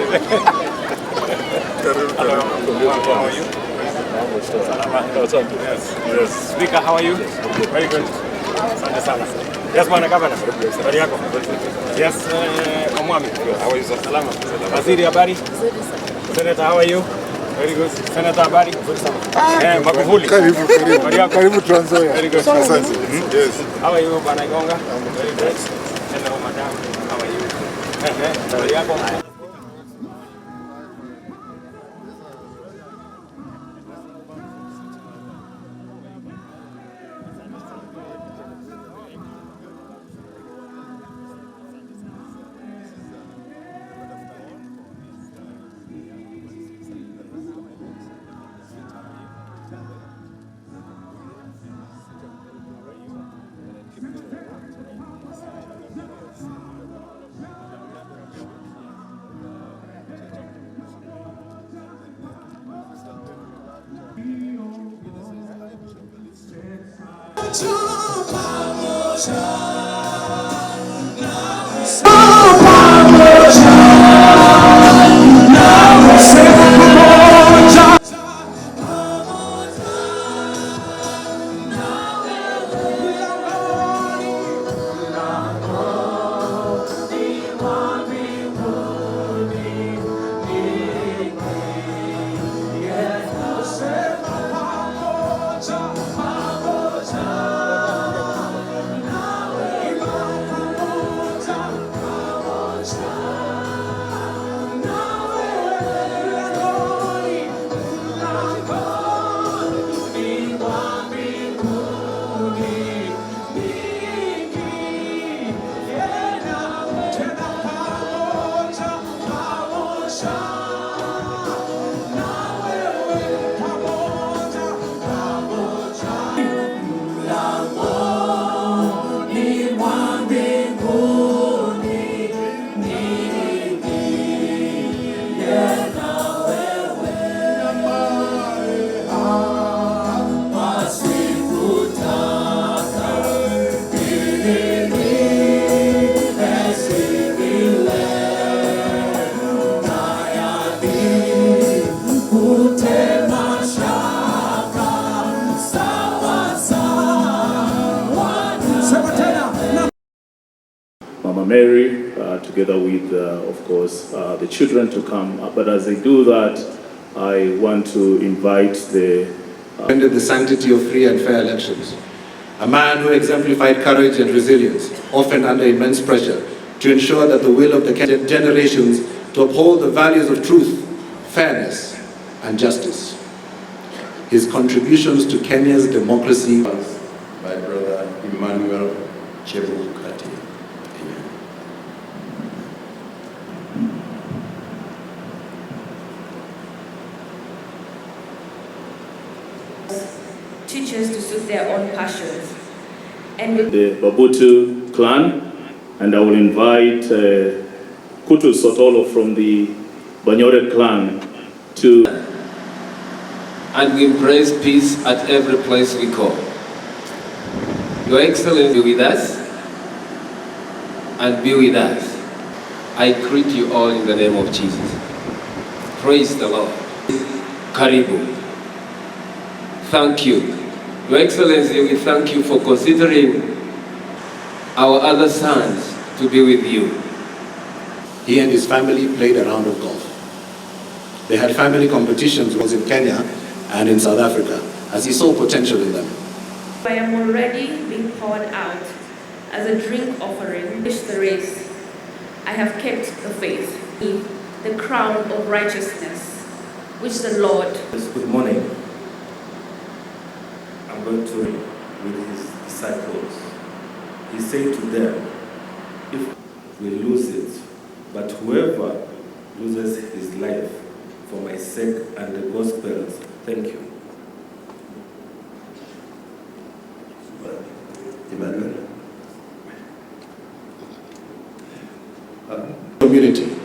Yes. Speaker, how are you? Very good. Yes, Bwana Governor. Habari yako? Yes, Omwami. How are you, sir? Salama. Waziri, habari? Senator, how are you? Very good. Senator, habari? Magufuli. Karibu Trans Nzoia. Very good. Yes. How are you, Bwana Igonga? Very good. Hello, madam. How are you? Habari yako? Mary, together with, of course, the children to come. But as they do that, I want to invite the... defended the sanctity of free and fair elections. A man who exemplified courage and resilience, often under immense pressure, to ensure that the will of the generations to uphold the values of truth, fairness, and justice. His contributions to Kenya's democracy. My brother Emmanuel Chebukati. Teachers to suit their own passions. And the Babutu clan, and I will invite Kutu Sotolo from the Banyore clan to... And we embrace peace at every place we go. Your Excellency, be with us and be with us. I greet you all in the name of Jesus. Praise the Lord. Karibu. Thank you. Your Excellency, we thank you for considering our other sons to be with you. He and his family played a round of golf. They had family competitions was in Kenya and in South Africa, as he saw potential in them. I am already being poured out as a drink offering. Finish the race. I have kept the faith, the crown of righteousness, which the Lord... Good morning. I'm going to read with his disciples. He said to them, if we lose it, but whoever loses his life for my sake and the gospel's, thank you. Emmanuel. Community.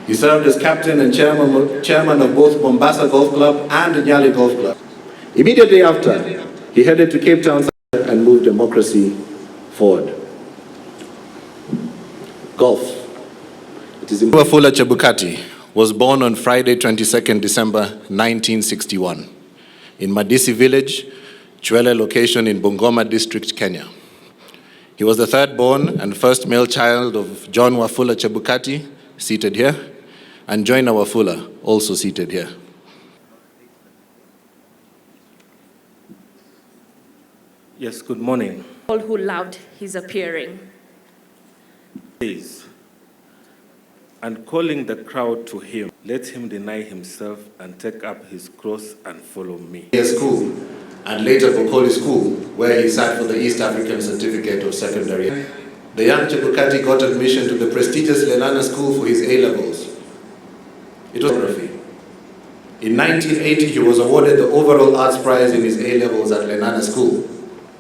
He served as captain and chairman of both Mombasa Golf Club and Nyali Golf Club. Immediately after, he headed to Cape Town and moved democracy forward. Golf. It is Wafula Chebukati, was born on Friday, 22nd December 1961, in Madisi village, Chwele location in Bungoma district, Kenya. He was the third born and first male child of John Wafula Chebukati, seated here, and Joyner Wafula, also seated here. Yes, good morning. All who loved his appearing. And calling the crowd to him, let him deny himself and take up his cross and follow me. School, and later Bokoli School, where he sat for the East African Certificate of Secondary. The young Chebukati got admission to the prestigious Lenana School for his A-levels. It was geography. In 1980, he was awarded the overall arts prize in his A-levels at Lenana School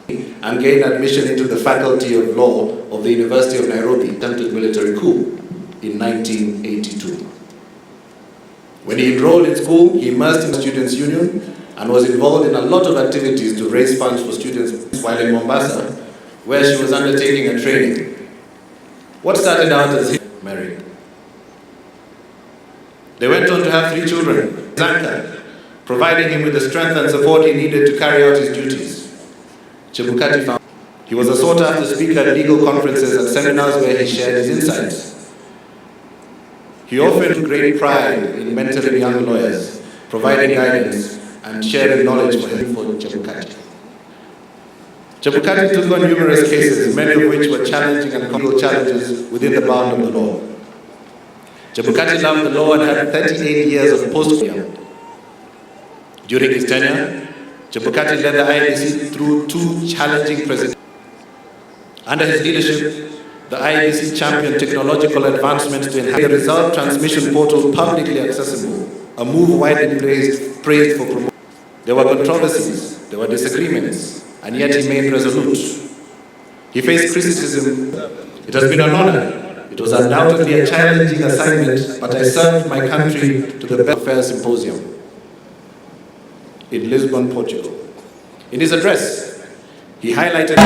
and gained admission into the Faculty of Law of the University of Nairobi, attempted military coup in 1982. When he enrolled in school, he immersed in the Students' Union and was involved in a lot of activities to raise funds for students while in Mombasa, where she was undertaking a training. What started out as his married. They went on to have 3 children, Zanka, providing him with the strength and support he needed to carry out his duties. Chebukati found he was a sought-after speaker at legal conferences and seminars where he shared his insights. He often took great pride in mentoring young lawyers, providing guidance and sharing knowledge for Chebukati. Chebukati took on numerous cases, many of which were challenging and legal challenges within the bound of the law. Chebukati loved the law and had 38 years of post-law. During his tenure, Chebukati led the IEBC through 2 challenging presidencies. Under his leadership, the IEBC championed technological advancements to enhance the result transmission portal publicly accessible, a move widely praised for promotion. There were controversies, there were disagreements, and yet he remained resolute. He faced criticism. It has been an honor. It was undoubtedly a challenging assignment, but I served my country to the best fair symposium in Lisbon, Portugal. In his address, he highlighted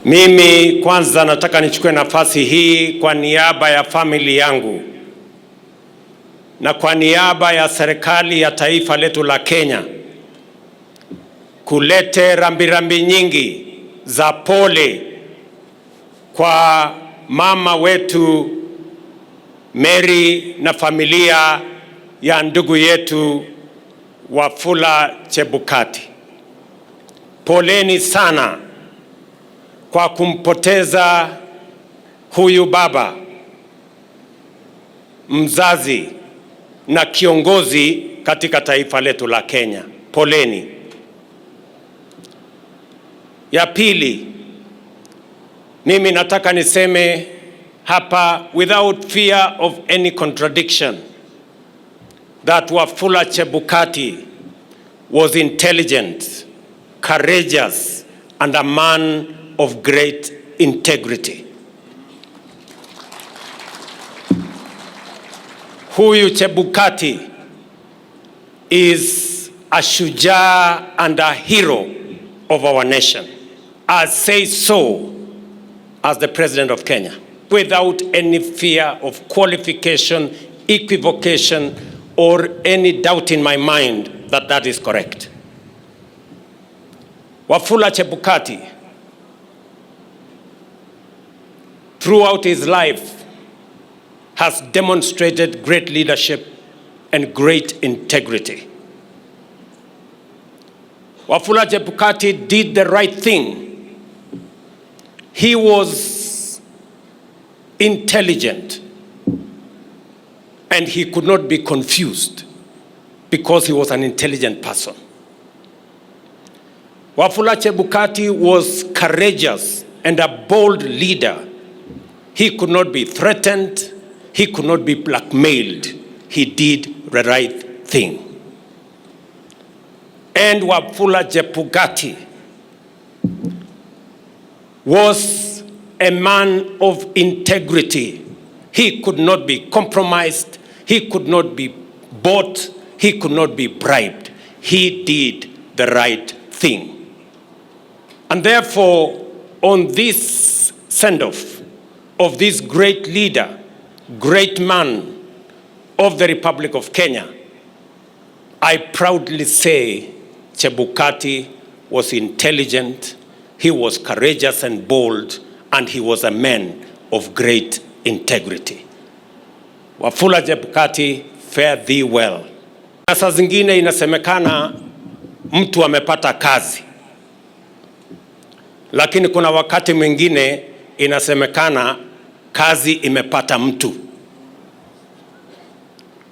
Mimi kwanza nataka nichukue nafasi hii kwa niaba ya famili yangu na kwa niaba ya serikali ya taifa letu la Kenya kulete rambirambi nyingi za pole kwa mama wetu Mary na familia ya ndugu yetu Wafula Chebukati. Poleni sana kwa kumpoteza huyu baba, mzazi na kiongozi katika taifa letu la Kenya. Poleni. Ya pili, mimi nataka niseme hapa without fear of any contradiction that Wafula Chebukati was intelligent, courageous, and a man of great integrity. Huyu Chebukati is a shujaa and a hero of our nation. I say so as the President of Kenya, without any fear of qualification, equivocation, or any doubt in my mind that that is correct. Wafula Chebukati, throughout his life, has demonstrated great leadership and great integrity. Wafula Chebukati did the right thing. He was intelligent and he could not be confused because he was an intelligent person. Wafula Chebukati was courageous and a bold leader. He could not be threatened. He could not be blackmailed. He did the right thing. And Wafula Chebukati was a man of integrity. He could not be compromised. He could not be bought. He could not be bribed. He did the right thing. And therefore, on this send-off of this great leader, great man of the Republic of Kenya, I proudly say Chebukati was intelligent, he was courageous and bold, and he was a man of great integrity. Wafula Chebukati, fare thee well. Na saa zingine inasemekana mtu amepata kazi, lakini kuna wakati mwingine inasemekana kazi imepata mtu.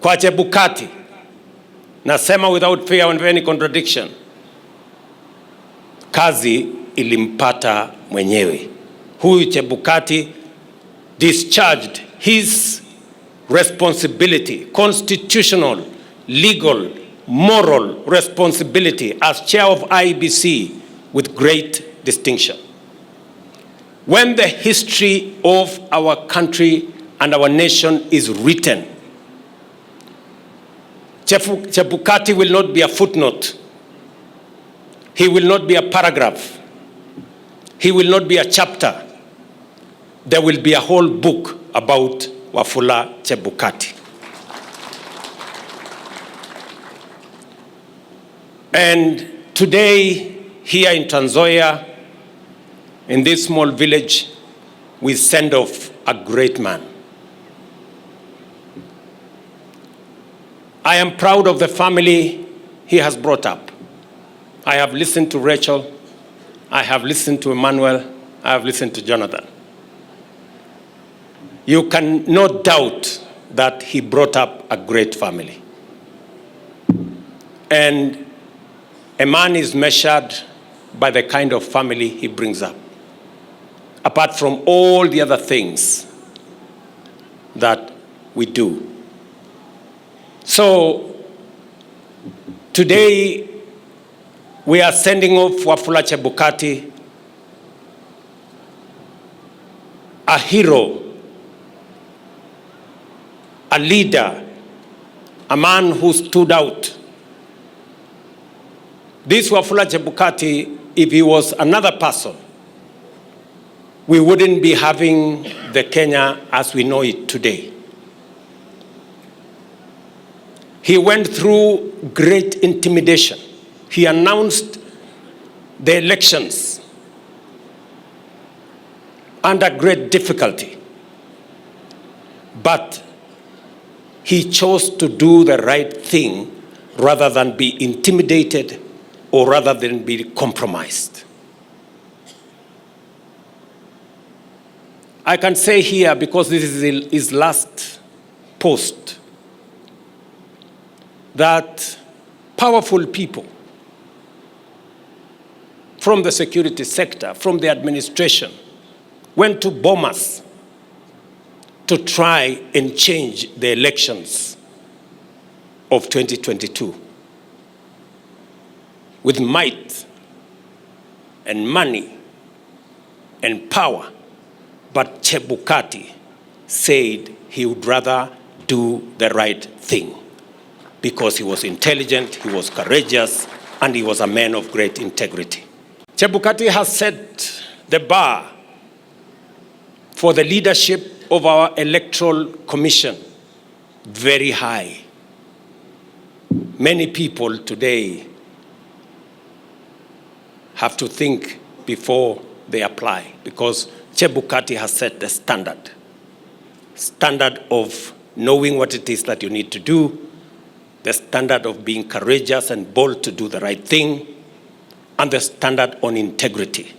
Kwa Chebukati, nasema without fear of any contradiction, kazi ilimpata mwenyewe. Huyu Chebukati discharged his responsibility, constitutional, legal, moral responsibility as chair of IEBC with great distinction. When the history of our country and our nation is written, Chebukati will not be a footnote. He will not be a paragraph. He will not be a chapter. There will be a whole book about Wafula Chebukati. And today, here in Trans Nzoia, in this small village, we send off a great man. I am proud of the family he has brought up. I have listened to Rachel, I have listened to Emmanuel, I have listened to Jonathan. You can no doubt that he brought up a great family. And a man is measured by the kind of family he brings up, apart from all the other things that we do. So today we are sending off Wafula Chebukati, a hero, a leader, a man who stood out. This Wafula Chebukati, if he was another person, we wouldn't be having the Kenya as we know it today. He went through great intimidation. He announced the elections under great difficulty. But he chose to do the right thing rather than be intimidated or rather than be compromised. I can say here, because this is his last post, that powerful people from the security sector, from the administration, went to Bomas to try and change the elections of 2022 with might and money and power. But Chebukati said he would rather do the right thing because he was intelligent, he was courageous, and he was a man of great integrity. Chebukati has set the bar for the leadership of our Electoral Commission very high. Many people today have to think before they apply because Chebukati has set the standard of knowing what it is that you need to do, the standard of being courageous and bold to do the right thing, and the standard on integrity.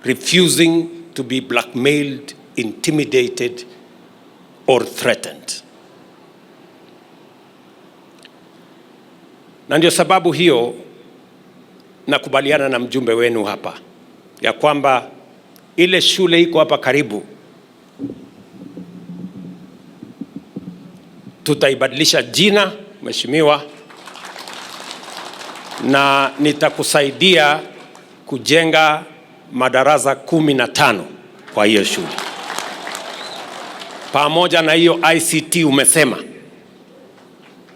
Refusing to be blackmailed, intimidated, or threatened. Na ndio sababu hiyo nakubaliana na mjumbe wenu hapa ya kwamba ile shule iko hapa karibu tutaibadilisha jina, mheshimiwa, na nitakusaidia kujenga madarasa 15 kwa hiyo shule. Pamoja na hiyo ICT umesema,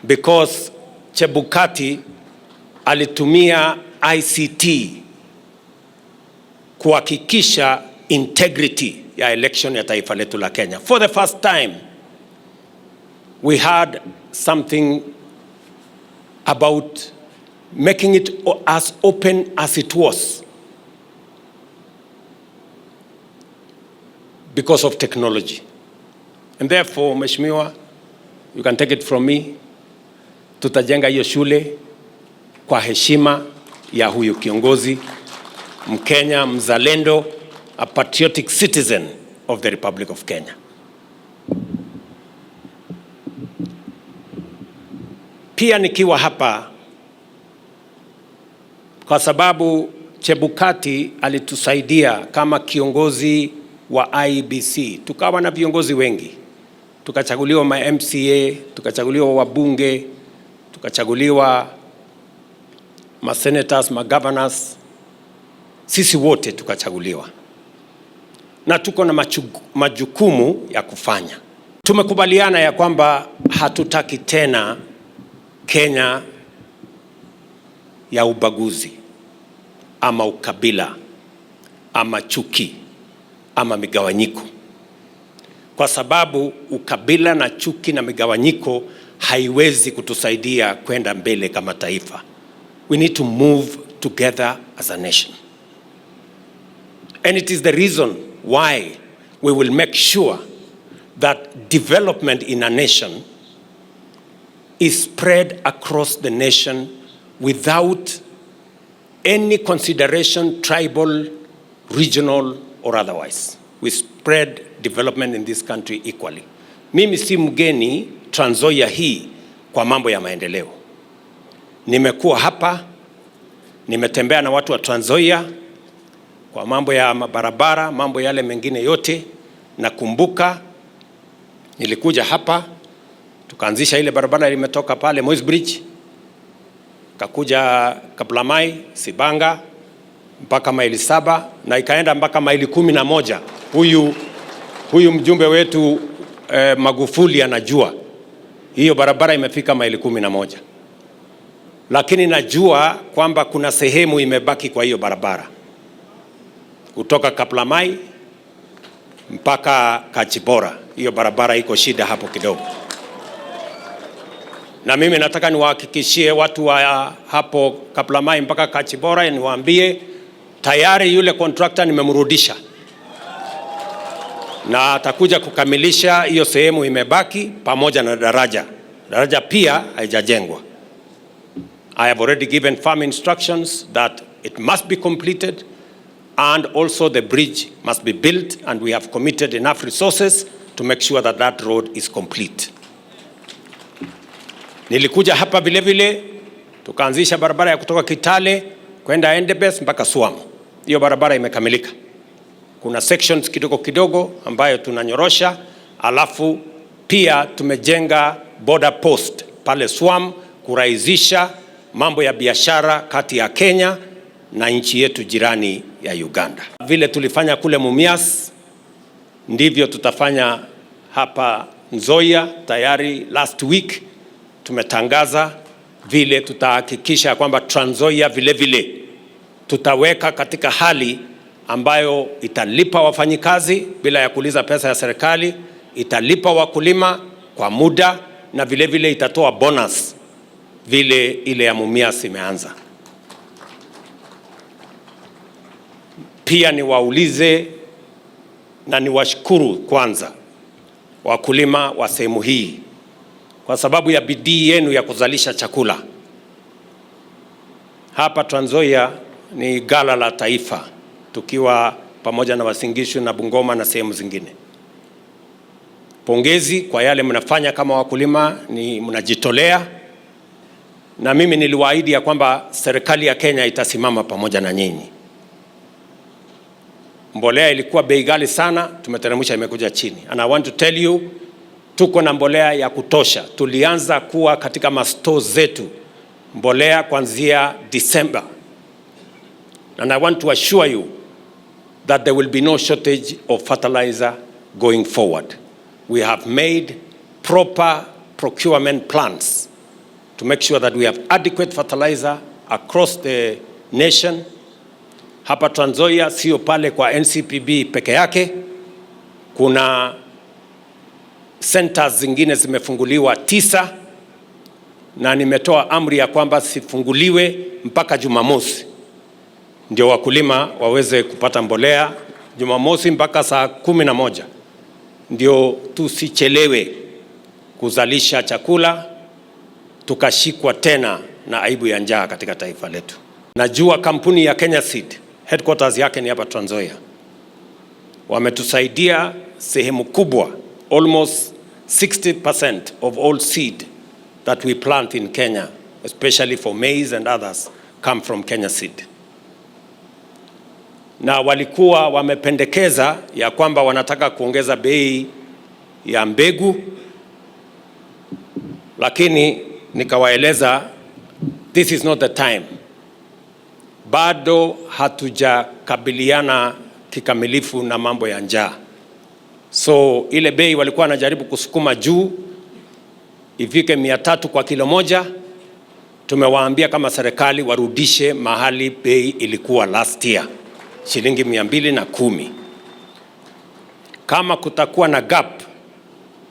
because Chebukati alitumia ICT kuhakikisha integrity ya election ya taifa letu la Kenya. For the first time, we had something about making it as open as it was because of technology. And therefore, Mheshimiwa, you can take it from me, tutajenga hiyo shule kwa heshima ya huyu kiongozi Mkenya mzalendo, a patriotic citizen of the Republic of Kenya. Pia nikiwa hapa kwa sababu Chebukati alitusaidia kama kiongozi wa IEBC. Tukawa na viongozi wengi. Tukachaguliwa ma MCA, tukachaguliwa wabunge, tukachaguliwa ma senators, ma governors. Sisi wote tukachaguliwa. Na tuko na majukumu ya kufanya. Tumekubaliana ya kwamba hatutaki tena Kenya ya ubaguzi ama ukabila ama chuki ama migawanyiko. Kwa sababu ukabila na chuki na migawanyiko haiwezi kutusaidia kwenda mbele kama taifa. We need to move together as a nation. And it is the reason why we will make sure that development in a nation is spread across the nation without any consideration, tribal, regional, or otherwise. We spread development in this country equally. Mimi si mgeni Trans Nzoia hii kwa mambo ya maendeleo. Nimekuwa hapa, nimetembea na watu wa Trans Nzoia kwa mambo ya barabara, mambo yale mengine yote. Nakumbuka nilikuja hapa, tukaanzisha ile barabara ilimetoka pale Moi's Bridge, kakuja Kaplamai, Sibanga, mpaka maili 7 na ikaenda mpaka maili 11. Huyu mjumbe wetu Magufuli anajua. Hiyo barabara imefika maili 11. Lakini najua kwamba kuna sehemu imebaki kwa hiyo barabara. Kutoka Kaplamai mpaka Kachibora. Hiyo barabara iko shida hapo kidogo. Na mimi nataka niwahakikishie watu wa hapo Kaplamai mpaka Kachibora, niwaambie tayari yule contractor nimemrudisha. Na atakuja kukamilisha hiyo sehemu imebaki pamoja na daraja. Daraja pia haijajengwa. I have already given firm instructions that it must be completed and also the bridge must be built, and we have committed enough resources to make sure that that road is complete. Nilikuja hapa vile vile tukaanzisha barabara ya kutoka Kitale kwenda Endebess mpaka Swam. Hiyo barabara imekamilika. Kuna sections kidogo kidogo ambayo tunanyorosha, alafu pia tumejenga border post pale Swam kurahisisha mambo ya biashara kati ya Kenya na nchi yetu jirani ya Uganda. Vile tulifanya kule Mumias, ndivyo tutafanya hapa Nzoia. Tayari last week tumetangaza vile tutahakikisha kwamba Trans Nzoia vile vile tutaweka katika hali ambayo italipa wafanyikazi bila ya kuuliza pesa ya serikali, italipa wakulima kwa muda, na vile vile itatoa bonus vile ile ya Mumias imeanza. Pia niwaulize na niwashukuru kwanza wakulima wa sehemu hii kwa sababu ya bidii yenu ya kuzalisha chakula. Hapa Trans Nzoia ni gala la taifa, tukiwa pamoja na Uasin Gishu na Bungoma na sehemu zingine. Pongezi kwa yale mnafanya kama wakulima, ni mnajitolea, na mimi niliwaahidi ya kwamba serikali ya Kenya itasimama pamoja na nyinyi. Mbolea ilikuwa bei ghali sana, tumeteremsha imekuja chini. And I want to tell you, tuko na mbolea ya kutosha. Tulianza kuwa katika mastores zetu mbolea kuanzia December. And I want to assure you that there will be no shortage of fertilizer going forward. We have made proper procurement plans to make sure that we have adequate fertilizer across the nation. Hapa Trans Nzoia sio pale kwa NCPB peke yake, kuna centers zingine zimefunguliwa 9 na nimetoa amri ya kwamba sifunguliwe mpaka Jumamosi, ndio wakulima waweze kupata mbolea Jumamosi mpaka saa 11, ndio tusichelewe kuzalisha chakula tukashikwa tena na aibu ya njaa katika taifa letu. Najua kampuni ya Kenya Seed headquarters yake ni hapa Trans Nzoia. Wametusaidia sehemu kubwa, almost 60% of all seed that we plant in Kenya, especially for maize and others, come from Kenya Seed. Na walikuwa wamependekeza ya kwamba wanataka kuongeza bei ya mbegu, lakini nikawaeleza this is not the time. Bado hatujakabiliana kikamilifu na mambo ya njaa. So ile bei walikuwa wanajaribu kusukuma juu ifike 300 kwa kilo moja. Tumewaambia kama serikali warudishe mahali bei ilikuwa last year, shilingi 210. Kama kutakuwa na gap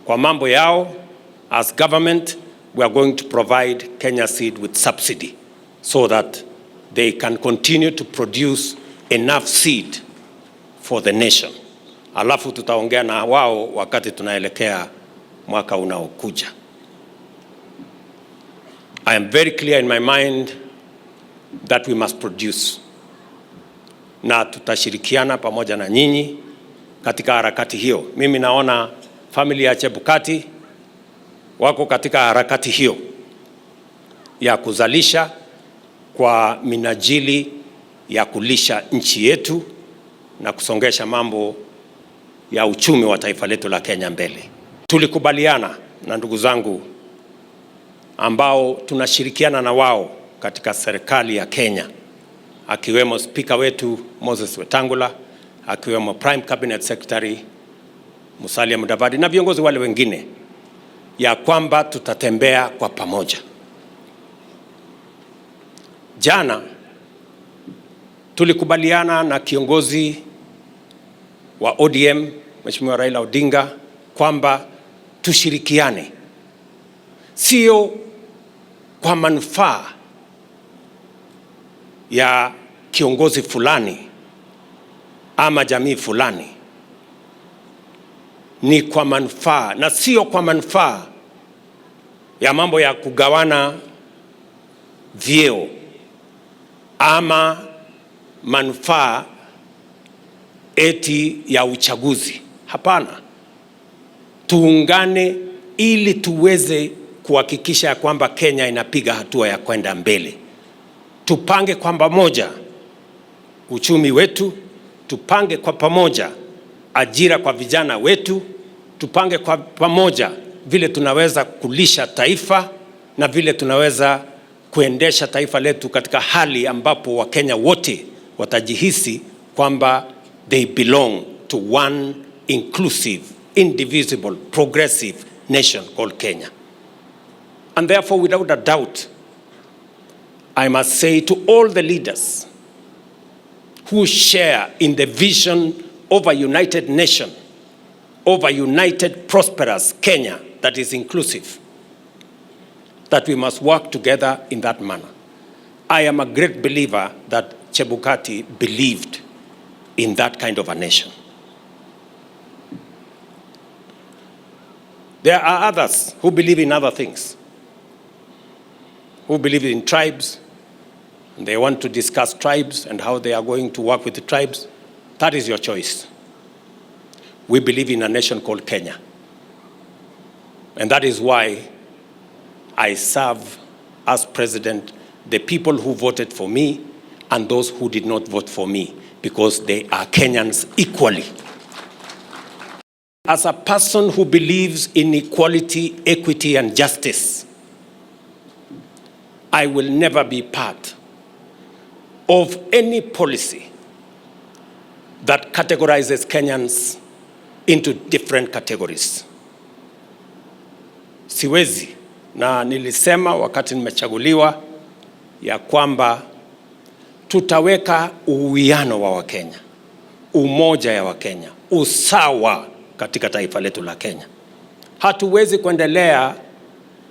kwa mambo yao, as government we are going to provide Kenya Seed with subsidy so that they can continue to produce enough seed for the nation. Alafu tutaongea na wao wakati tunaelekea mwaka unaokuja. I am very clear in my mind that we must produce. Na tutashirikiana pamoja na nyinyi katika harakati hiyo. Mimi naona familia ya Chebukati wako katika harakati hiyo ya kuzalisha kwa minajili ya kulisha nchi yetu na kusongesha mambo ya uchumi wa taifa letu la Kenya mbele. Tulikubaliana na ndugu zangu ambao tunashirikiana na wao katika serikali ya Kenya, akiwemo Speaker wetu Moses Wetangula, akiwemo Prime Cabinet Secretary Musalia Mudavadi na viongozi wale wengine, ya kwamba tutatembea kwa pamoja. Jana tulikubaliana na kiongozi wa ODM Mheshimiwa Raila Odinga kwamba tushirikiane, sio kwa manufaa ya kiongozi fulani ama jamii fulani, ni kwa manufaa na sio kwa manufaa ya mambo ya kugawana vyeo ama manufaa eti ya uchaguzi. Hapana, tuungane ili tuweze kuhakikisha kwamba Kenya inapiga hatua ya kwenda mbele. Tupange kwa pamoja uchumi wetu, tupange kwa pamoja ajira kwa vijana wetu, tupange kwa pamoja vile tunaweza kulisha taifa na vile tunaweza kuendesha taifa letu katika hali ambapo Wakenya wote watajihisi kwamba they belong to one inclusive, indivisible, progressive nation called Kenya. And therefore, without a doubt, I must say to all the leaders who share in the vision of a united nation, of a united, prosperous Kenya that is inclusive, that we must work together in that manner. I am a great believer that Chebukati believed in that kind of a nation. There are others who believe in other things, who believe in tribes, and they want to discuss tribes and how they are going to work with the tribes. That is your choice. We believe in a nation called Kenya. And that is why I serve as president the people who voted for me and those who did not vote for me, because they are Kenyans equally. As a person who believes in equality, equity, and justice, I will never be part of any policy that categorizes Kenyans into different categories. Siwezi, na nilisema wakati nimechaguliwa ya kwamba tutaweka uwiano wa Wakenya, umoja ya Wakenya, usawa katika taifa letu la Kenya. Hatuwezi kuendelea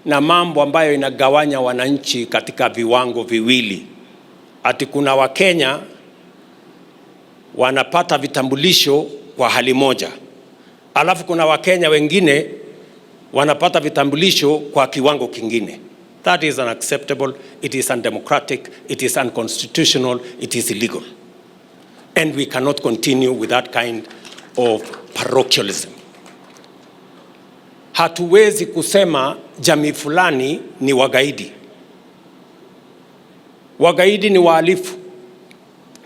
na mambo ambayo inagawanya wananchi katika viwango viwili. Ati kuna Wakenya wanapata vitambulisho kwa hali moja, alafu kuna Wakenya wengine wanapata vitambulisho kwa kiwango kingine. That is unacceptable, it is undemocratic, it is unconstitutional, it is illegal. And we cannot continue with that kind of parochialism. Hatuwezi kusema jamii fulani ni wagaidi. Wagaidi ni wahalifu.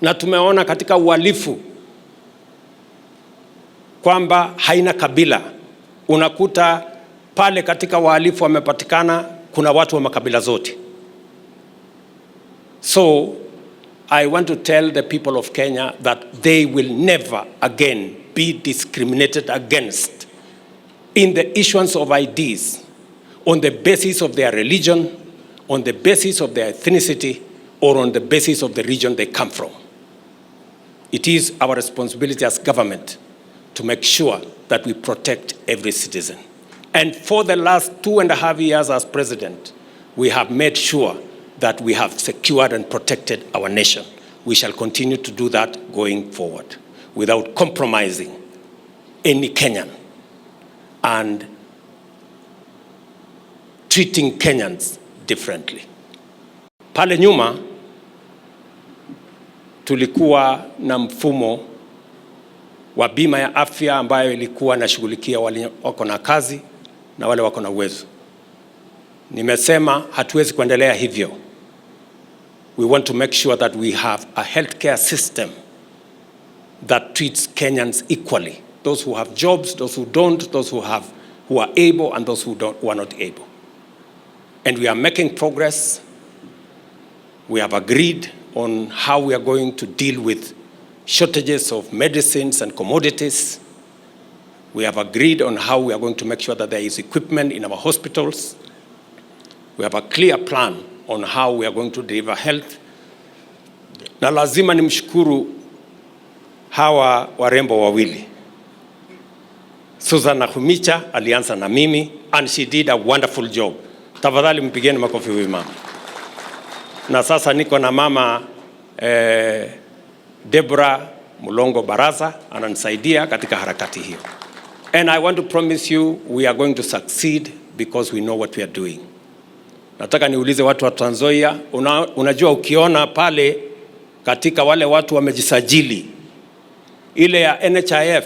Na tumeona katika uhalifu kwamba haina kabila. Unakuta pale katika wahalifu wamepatikana kuna watu wa makabila zote. So I want to tell the people of Kenya that they will never again be discriminated against in the issuance of IDs on the basis of their religion, on the basis of their ethnicity, or on the basis of the region they come from. It is our responsibility as government to make sure that we protect every citizen. And for the last 2.5 years as president, we have made sure that we have secured and protected our nation. We shall continue to do that going forward without compromising any Kenyan and treating Kenyans differently. Pale nyuma tulikuwa na mfumo wa bima ya afya ambayo ilikuwa nashughulikia wale wako na kazi na wale wako na uwezo. Nimesema hatuwezi kuendelea hivyo. We want to make sure that we have a healthcare system that treats Kenyans equally. Those who have jobs, those who don't, those who are able, and those who are not able. And we are making progress. We have agreed on how we are going to deal with shortages of medicines and commodities. We have agreed on how we are going to make sure that there is equipment in our hospitals. We have a clear plan on how we are going to deliver health. Na lazima nimshukuru hawa warembo wawili. Susan Nakhumicha alianza na mimi, and she did a wonderful job. Tafadhali mpigeni makofi huyu mama. Na sasa niko na mama Deborah Mulongo Baraza ananisaidia katika harakati hiyo. And I want to promise you we are going to succeed because we know what we are doing. Nataka niulize watu wa Trans Nzoia, unajua ukiona pale katika wale watu wamejisajili, ile ya NHIF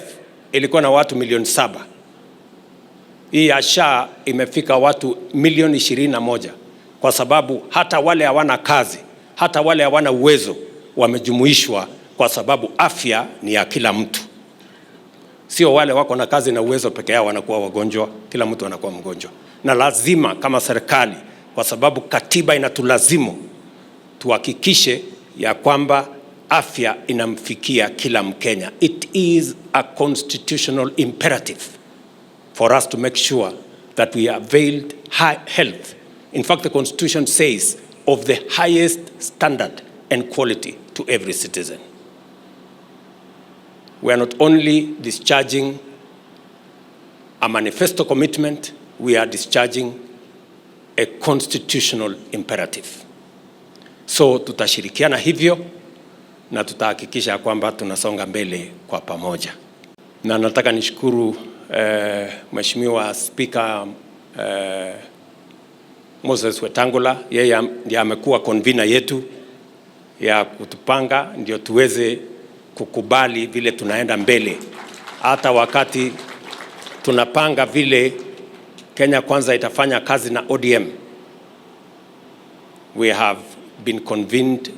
ilikuwa na watu 7,000,000. Hii ya SHA imefika watu 21,000,000 kwa sababu hata wale hawana kazi, hata wale hawana uwezo wamejumuishwa kwa sababu afya ni ya kila mtu. Sio wale wako na kazi na uwezo peke yao wanakuwa wagonjwa, kila mtu anakuwa mgonjwa. Na lazima kama serikali, kwa sababu katiba inatulazimu tuhakikishe ya kwamba afya inamfikia kila Mkenya. It is a constitutional imperative for us to make sure that we availed high health. In fact, the Constitution says of the highest standard and quality to every citizen. We are not only discharging a manifesto commitment, we are discharging a constitutional imperative. So tutashirikiana hivyo na tutahakikisha kwamba tunasonga mbele kwa pamoja. Na nataka nishukuru Mheshimiwa Speaker Moses Wetangula, yeye ndiye amekuwa convener yetu ya kutupanga ndio tuweze kukubali vile tunaenda mbele. Hata wakati tunapanga vile Kenya Kwanza itafanya kazi na ODM, we have been convened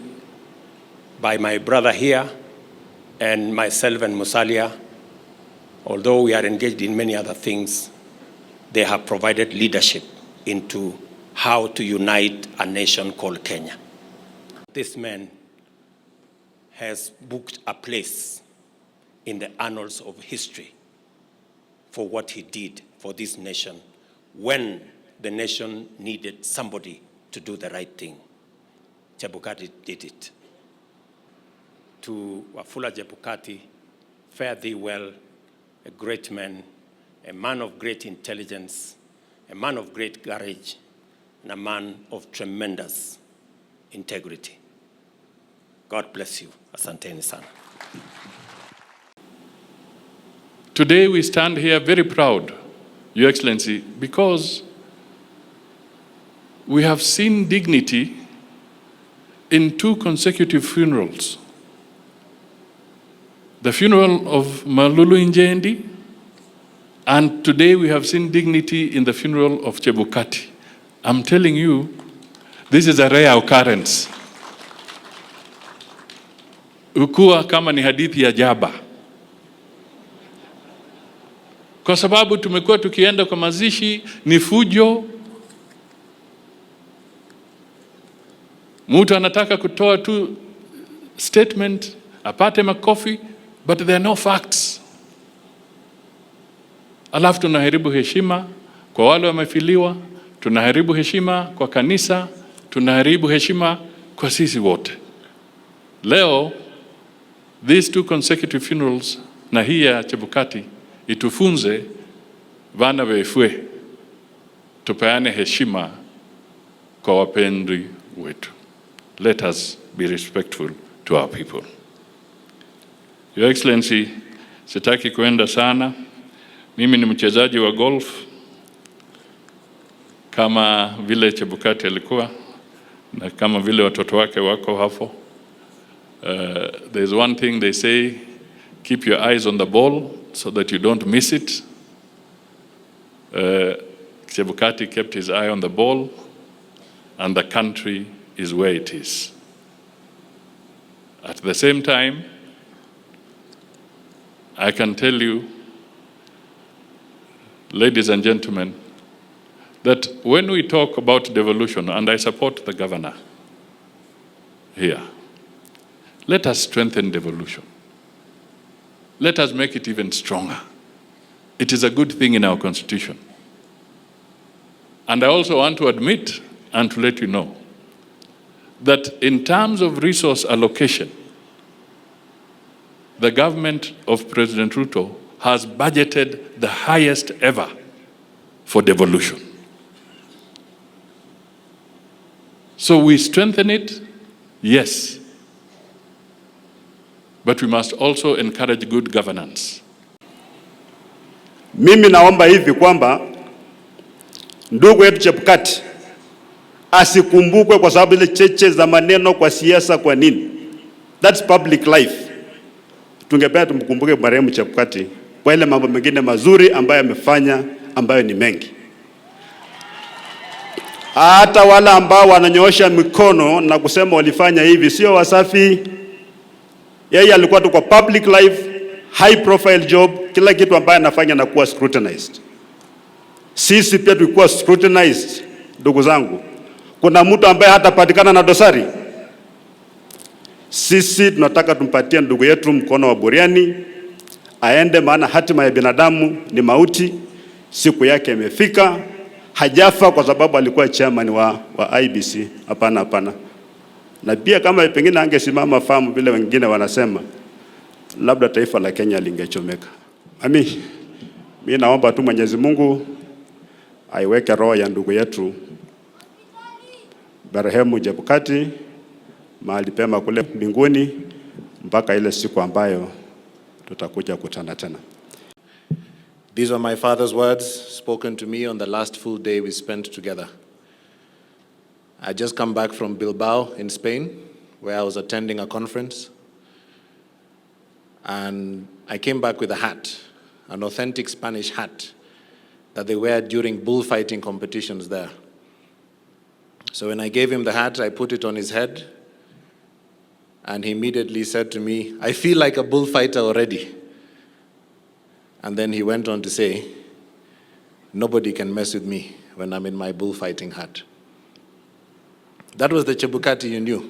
by my brother here and myself and Musalia. Although we are engaged in many other things, they have provided leadership into how to unite a nation called Kenya. This man has booked a place in the annals of history for what he did for this nation when the nation needed somebody to do the right thing. Chebukati did it. To Wafula Chebukati, fare thee well, a great man, a man of great intelligence, a man of great courage, and a man of tremendous integrity. God bless you. Asanteni sana. Today we stand here very proud, Your Excellency, because we have seen dignity in 2 consecutive funerals. The funeral of Malulu Njendi, and today we have seen dignity in the funeral of Chebukati. I'm telling you, this is a rare occurrence. Ukua kama ni hadithi ya jaba. Kwa sababu tumekuwa tukienda kwa mazishi ni fujo. Mtu anataka kutoa tu statement, apate makofi, but there are no facts. Alafu tunaharibu heshima kwa wale wamefiliwa, tunaharibu heshima kwa kanisa, tunaharibu heshima kwa sisi wote. Leo, these 2 consecutive funerals na hii ya Chebukati itufunze vana wefwe tupeane heshima kwa wapendwa wetu. Let us be respectful to our people. Your Excellency, sitaki kuenda sana. Mimi ni mchezaji wa golf kama vile Chebukati alikuwa na kama vile watoto wake wako hapo. There's one thing they say, keep your eyes on the ball so that you don't miss it. Chebukati kept his eye on the ball, and the country is where it is. At the same time, I can tell you, ladies and gentlemen, that when we talk about devolution, and I support the governor here, let us strengthen devolution. Let us make it even stronger. It is a good thing in our constitution. And I also want to admit and to let you know that in terms of resource allocation, the government of President Ruto has budgeted the highest ever for devolution. So we strengthen it, yes, but we must also encourage good governance. Mimi naomba hivi kwamba ndugu yetu Chebukati asikumbukwe kwa sababu ile cheche za maneno kwa siasa. Kwa nini? That's public life. Tungependa tumkumbuke marehemu Chebukati kwa ile mambo mengine mazuri ambayo amefanya, ambayo ni mengi. Hata wala ambao wananyoosha mikono na kusema walifanya hivi sio wasafi. Yeye alikuwa tu kwa public life, high profile job, kila kitu ambaye anafanya na kuwa scrutinized. Sisi pia tulikuwa scrutinized, ndugu zangu. Kuna mtu ambaye hatapatikana na dosari. Sisi tunataka tumpatie ndugu yetu mkono wa buriani aende, maana hatima ya binadamu ni mauti. Siku yake imefika. Hajafa kwa sababu alikuwa chairman wa IEBC. Hapana, hapana. Na pia kama pengine angesimama fahamu vile wengine wanasema, labda taifa la Kenya lingechomeka. Mimi naomba tu Mwenyezi Mungu aiweke roho ya ndugu yetu marehemu Chebukati mahali pema kule mbinguni mpaka ile siku ambayo tutakuja kukutana tena. These are my father's words spoken to me on the last full day we spent together. I just come back from Bilbao in Spain, where I was attending a conference. And I came back with a hat, an authentic Spanish hat that they wear during bullfighting competitions there. So when I gave him the hat, I put it on his head, and he immediately said to me, "I feel like a bullfighter already." And then he went on to say, "Nobody can mess with me when I'm in my bullfighting hat." That was the Chebukati you knew,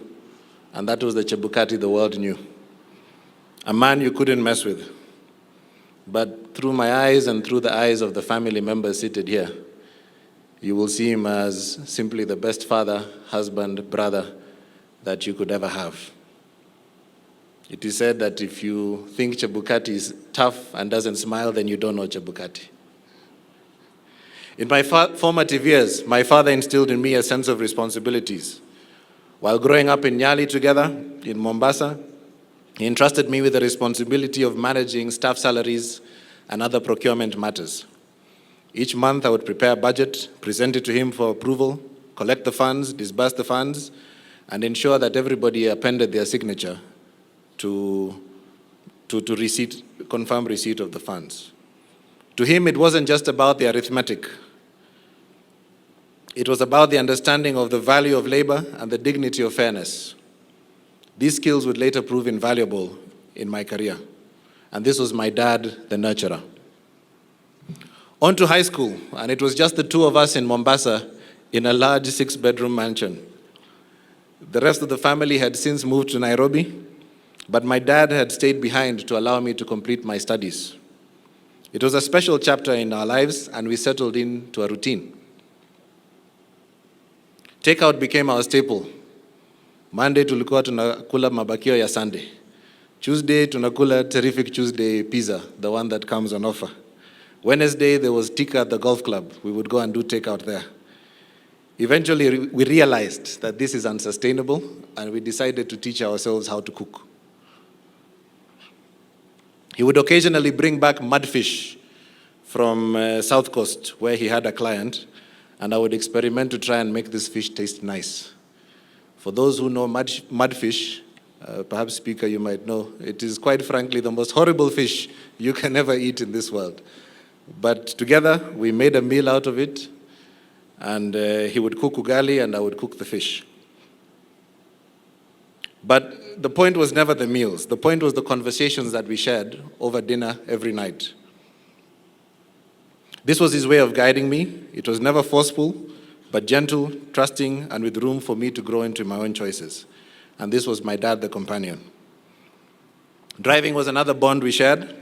and that was the Chebukati the world knew. A man you couldn't mess with, But through my eyes and through the eyes of the family members seated here, you will see him as simply the best father, husband, brother that you could ever have. It is said that if you think Chebukati is tough and doesn't smile, then you don't know Chebukati. In my formative years, my father instilled in me a sense of responsibilities. While growing up in Nyali together, in Mombasa, he entrusted me with the responsibility of managing staff salaries and other procurement matters. Each month I would prepare a budget, present it to him for approval, collect the funds, disburse the funds, and ensure that everybody appended their signature to confirm receipt of the funds. To him, it wasn't just about the arithmetic. It was about the understanding of the value of labor and the dignity of fairness. These skills would later prove invaluable in my career. And this was my dad, the nurturer. On to high school, and it was just the two of us in Mombasa in a large 6-bedroom mansion. The rest of the family had since moved to Nairobi, but my dad had stayed behind to allow me to complete my studies. It was a special chapter in our lives, and we settled into a routine. Takeout became our staple. Monday tulikuwa tunakula mabakio ya Sunday. Tuesday tunakula terrific Tuesday pizza, the one that comes on offer. Wednesday there was tikka at the golf club. We would go and do takeout there. Eventually we realized that this is unsustainable, and we decided to teach ourselves how to cook. He would occasionally bring back mudfish from South Coast, where he had a client, and I would experiment to try and make this fish taste nice. For those who know mudfish, perhaps Speaker, you might know, it is quite frankly the most horrible fish you can ever eat in this world. But together, we made a meal out of it, and he would cook ugali and I would cook the fish. But the point was never the meals. The point was the conversations that we shared over dinner every night. This was his way of guiding me. It was never forceful, but gentle, trusting, and with room for me to grow into my own choices. And this was my dad, the companion. Driving was another bond we shared.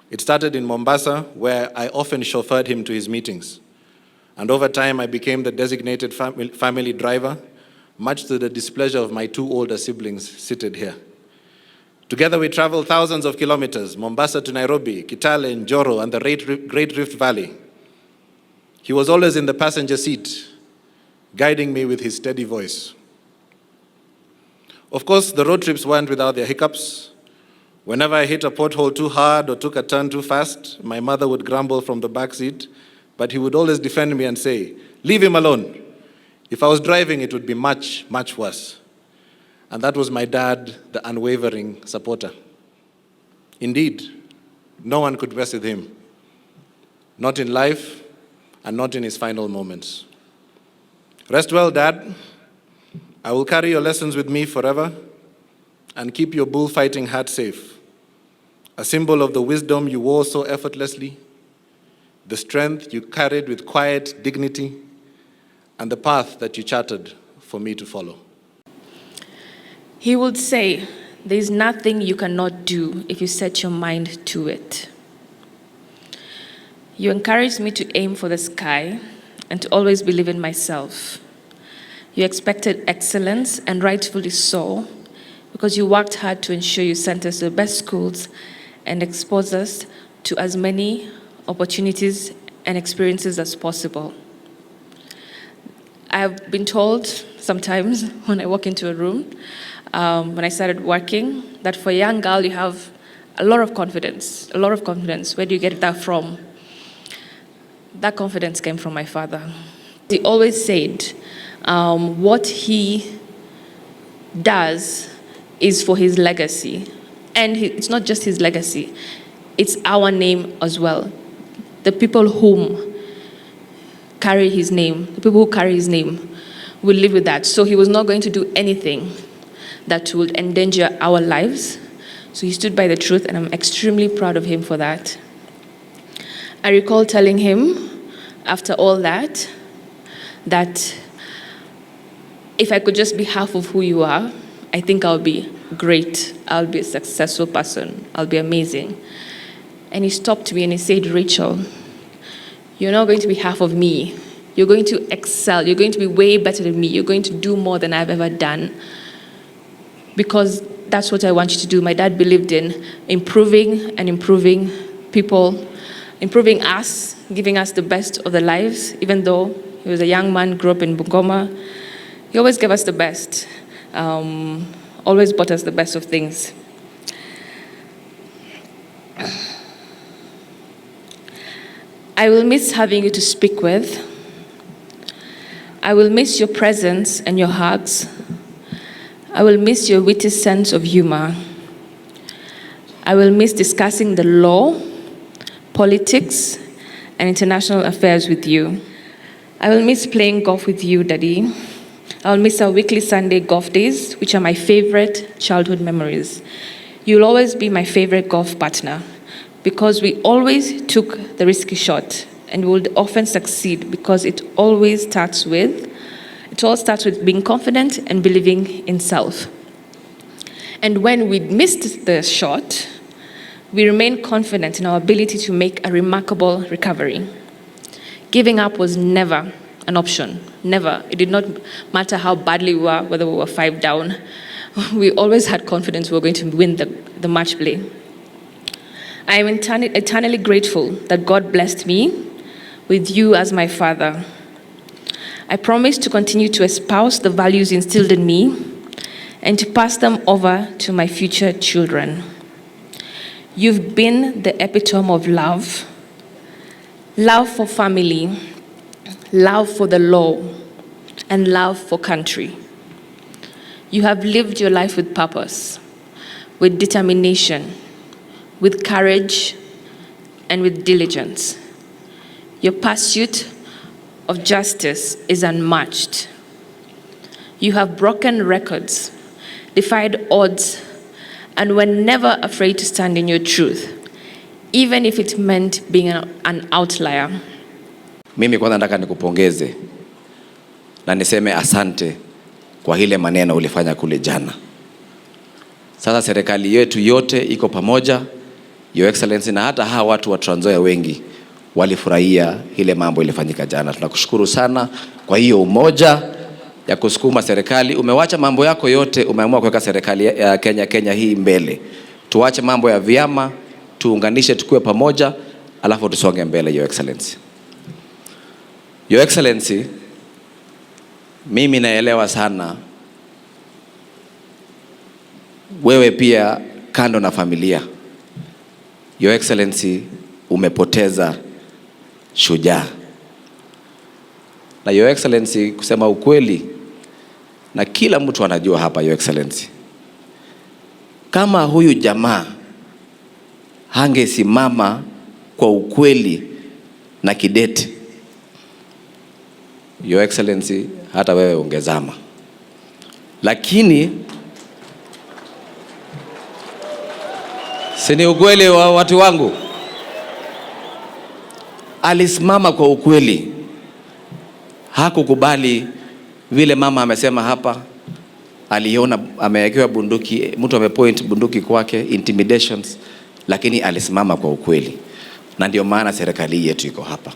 It started in Mombasa, where I often chauffeured him to his meetings. And over time, I became the designated family driver, much to the displeasure of my two older siblings seated here. Together, we traveled thousands of kilometers, Mombasa to Nairobi, Kitale, Njoro, and the Great Rift Valley. He was always in the passenger seat, guiding me with his steady voice. Of course, the road trips weren't without their hiccups. Whenever I hit a pothole too hard or took a turn too fast, my mother would grumble from the back seat, but he would always defend me and say, "Leave him alone. If I was driving, it would be much, much worse." And that was my dad, the unwavering supporter. Indeed, no one could mess with him, not in life and not in his final moments. Rest well, Dad. I will carry your lessons with me forever and keep your bullfighting hat safe, a symbol of the wisdom you wore so effortlessly, the strength you carried with quiet dignity, and the path that you charted for me to follow. He would say, "There is nothing you cannot do if you set your mind to it." You encouraged me to aim for the sky and to always believe in myself. You expected excellence, and rightfully so, because you worked hard to ensure you sent us to the best schools and exposed us to as many opportunities and experiences as possible. I have been told sometimes when I walk into a room, when I started working, that for a young girl you have a lot of confidence, Where do you get that from? That confidence came from my father. He always said, what he does is for his legacy. And it's not just his legacy, it's our name as well. The people who carry his name will live with that. So he was not going to do anything that would endanger our lives. So he stood by the truth, and I'm extremely proud of him for that. I recall telling him after all that if I could just be half of who you are, I think I'll be great. I'll be a successful person. I'll be amazing. And he stopped me and he said, Rachel, you're not going to be half of me. You're going to excel. You're going to be way better than me. You're going to do more than I've ever done. Because that's what I want you to do. My dad believed in improving people, improving us, giving us the best of the lives. Even though he was a young man, grew up in Bungoma, he always gave us the best. Always bought us the best of things. I will miss having you to speak with. I will miss your presence and your hugs. I will miss your witty sense of humor. I will miss discussing the law, politics, and international affairs with you. I will miss playing golf with you, Daddy. I will miss our weekly Sunday golf days, which are my favorite childhood memories. You'll always be my favorite golf partner because we always took the risky shot and we would often succeed because it all starts with being confident and believing in self. And when we missed the shot, we remained confident in our ability to make a remarkable recovery. Giving up was never an option, never. It did not matter how badly we were, whether we were 5 down. We always had confidence we were going to win the match play. I am eternally grateful that God blessed me with you as my father. I promise to continue to espouse the values instilled in me and to pass them over to my future children. You've been the epitome of love, love for family, love for the law, and love for country. You have lived your life with purpose, with determination, with courage, and with diligence. Your pursuit of justice is unmatched. You have broken records, defied odds, and were never afraid to stand in your truth, even if it meant being an outlier. Mimi kwanza nataka nikupongeze na niseme asante kwa ile maneno ulifanya kule jana. Sasa serikali yetu yote iko pamoja, Your Excellency, na hata hawa watu wa Trans Nzoia wengi walifurahia ile mambo ilifanyika jana. Tunakushukuru sana kwa hiyo umoja ya kusukuma serikali. Umewacha mambo yako yote, umeamua kuweka serikali ya Kenya hii mbele. Tuache mambo ya vyama, tuunganishe, tukue pamoja, alafu tusonge mbele, Your Excellency. Your Excellency, mimi naelewa sana wewe pia kando na familia. Your Excellency, umepoteza shujaa. Na Your Excellency, kusema ukweli, na kila mtu anajua hapa, Your Excellency, kama huyu jamaa hangesimama kwa ukweli na kidete, Your Excellency, hata wewe ungezama. Lakini sini ukweli wa watu wangu, alisimama kwa ukweli. Hakukubali vile mama amesema hapa, aliona amewekewa bunduki, mtu amepoint bunduki kwake, intimidations, lakini alisimama kwa ukweli. Na ndio maana serikali yetu iko hapa.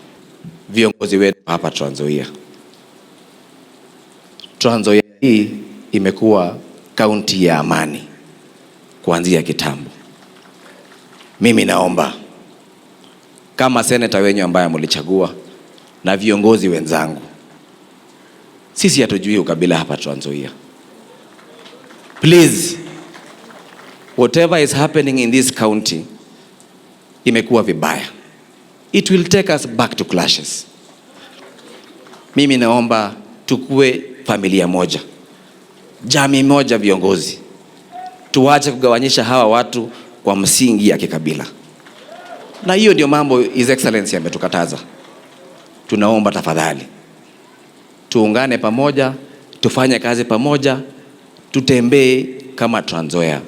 Viongozi wetu hapa Trans Nzoia. Trans Nzoia hii imekuwa kaunti ya amani kuanzia kitambo. Mimi naomba kama seneta wenyu ambaye mlichagua na viongozi wenzangu, sisi hatujui ukabila hapa Trans Nzoia. Please, whatever is happening in this county imekuwa vibaya. It will take us back to clashes. Mimi naomba tukue familia moja, jamii moja, viongozi. Tuache kugawanyisha hawa watu kwa msingi ya kikabila. Na hiyo ndio mambo His Excellency ametukataza. Tunaomba tafadhali, tuungane pamoja, tufanye kazi pamoja, tutembee kama Trans Nzoia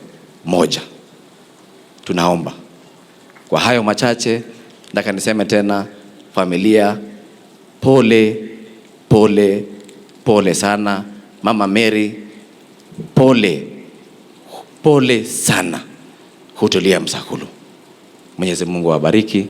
moja. Tunaomba. Kwa hayo machache, nataka niseme tena, familia, pole, pole, pole sana. Mama Mary, pole, pole sana. Hutulia msakulu. Mwenyezi Mungu awabariki.